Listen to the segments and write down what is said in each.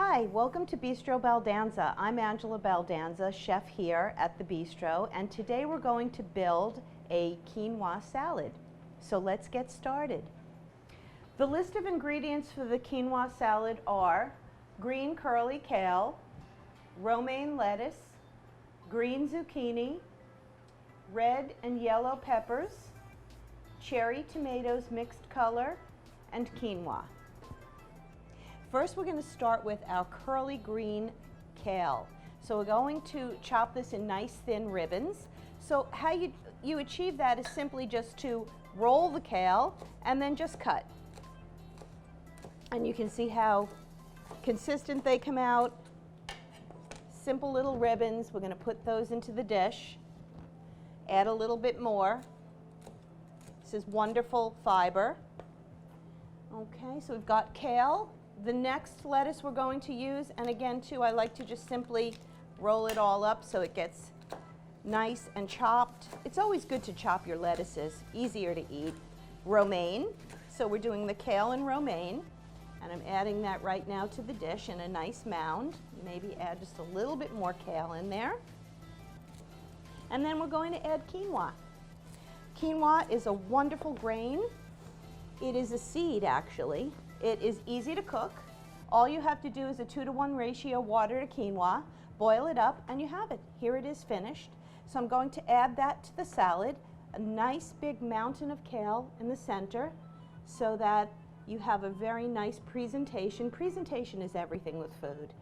Hi, welcome to Bistro Baldanza. I'm Angela Baldanza, chef here at the Bistro, and today we're going to build a quinoa salad. So let's get started. The list of ingredients for the quinoa salad are green curly kale, romaine lettuce, green zucchini, red and yellow peppers, cherry tomatoes mixed color, and quinoa. First, we're going to start with our curly green kale. So we're going to chop this in nice thin ribbons. So how you achieve that is simply just to roll the kale and then just cut. And you can see how consistent they come out. Simple little ribbons. We're going to put those into the dish. Add a little bit more. This is wonderful fiber. Okay, so we've got kale. The next lettuce we're going to use, and again too, I like to just simply roll it all up so it gets nice and chopped. It's always good to chop your lettuces, easier to eat. Romaine, so we're doing the kale and romaine, and I'm adding that right now to the dish in a nice mound. Maybe add just a little bit more kale in there. And then we're going to add quinoa. Quinoa is a wonderful grain. It is a seed, actually. It is easy to cook. All you have to do is a 2-to-1 ratio water to quinoa, boil it up, and you have it. Here it is finished. So I'm going to add that to the salad, a nice big mountain of kale in the center so that you have a very nice presentation. Presentation is everything with food.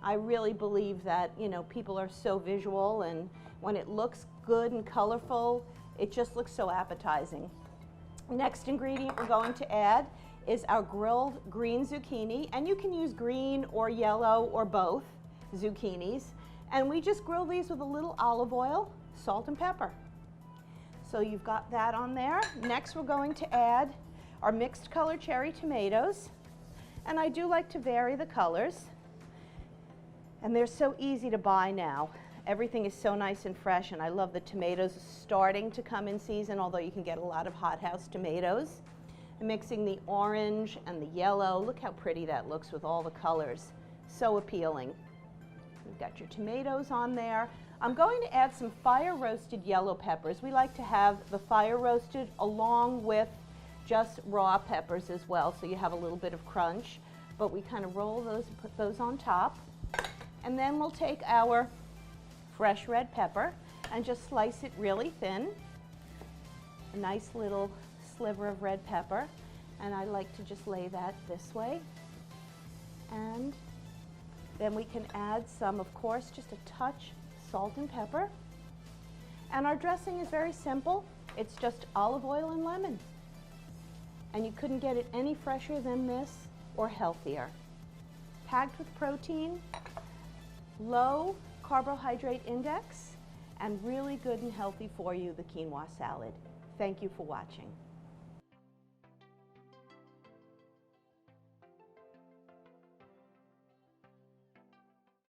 I really believe that, people are so visual, and when it looks good and colorful, it just looks so appetizing. Next ingredient we're going to add is our grilled green zucchini, and you can use green or yellow or both zucchinis, and we just grill these with a little olive oil, salt and pepper. So you've got that on there. Next we're going to add our mixed color cherry tomatoes, and I do like to vary the colors, and they're so easy to buy now. Everything is so nice and fresh, and I love the tomatoes starting to come in season, although you can get a lot of hothouse tomatoes. Mixing the orange and the yellow. Look how pretty that looks with all the colors. So appealing. You've got your tomatoes on there. I'm going to add some fire roasted yellow peppers. We like to have the fire roasted along with just raw peppers as well, so you have a little bit of crunch. But we kind of roll those and put those on top. And then we'll take our fresh red pepper and just slice it really thin. A nice little sliver of red pepper, and I like to just lay that this way. And then we can add some, of course, just a touch salt and pepper. And our dressing is very simple. It's just olive oil and lemon. And you couldn't get it any fresher than this or healthier. Packed with protein, low carbohydrate index, and really good and healthy for you, the quinoa salad. Thank you for watching.